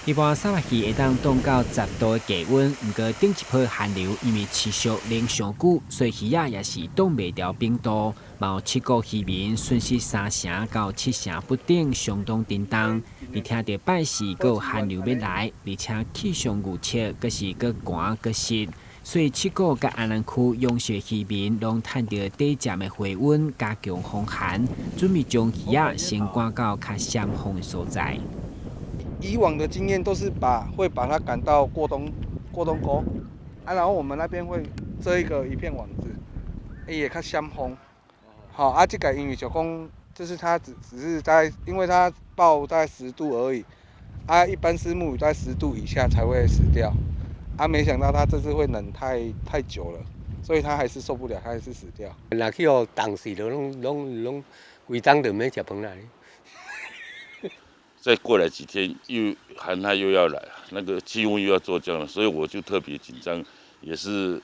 一般沙拉鱼会当冻到10度的低温，不过顶一波寒流因为持续冷上久，所以鱼也是冻袂掉冰度。有7个渔民损失3成到7成不等，相当震动。而听到拜四有寒流要来，而且气象预测阁是阁寒阁湿，所以7个甲安南区用雪渔民拢趁到短暂的回温，加强防寒，准备将鱼先赶到较闪风的所在。以往的经验都是会把它赶到过冬沟然后我们那边会遮一片网子，也较闪风。好这个因为就讲，就是它只是因为它报在10度而已，一般虱目鱼在10度以下才会死掉，没想到它这次会冷太久了，所以它还是受不了，它还是死掉。若去予冻死了，拢规冬就免食饭啦。再过来几天，寒害又要来，那个气温又要骤降了，所以我就特别紧张，也是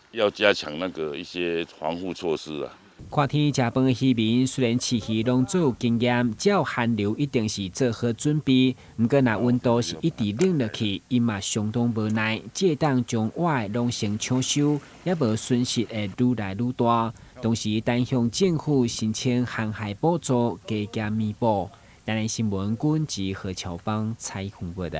要加强那个一些防护措施啊。看天食饭的渔民虽然饲鱼拢最有经验，只要寒流一定是做好准备。不过若温度是一直冷落去，伊嘛相当无奈，只会当将活拢先抢收，也无损失会愈来愈大。同时，单向政府申请航海补助，加减弥补。台南新闻军及何乔邦采访报道。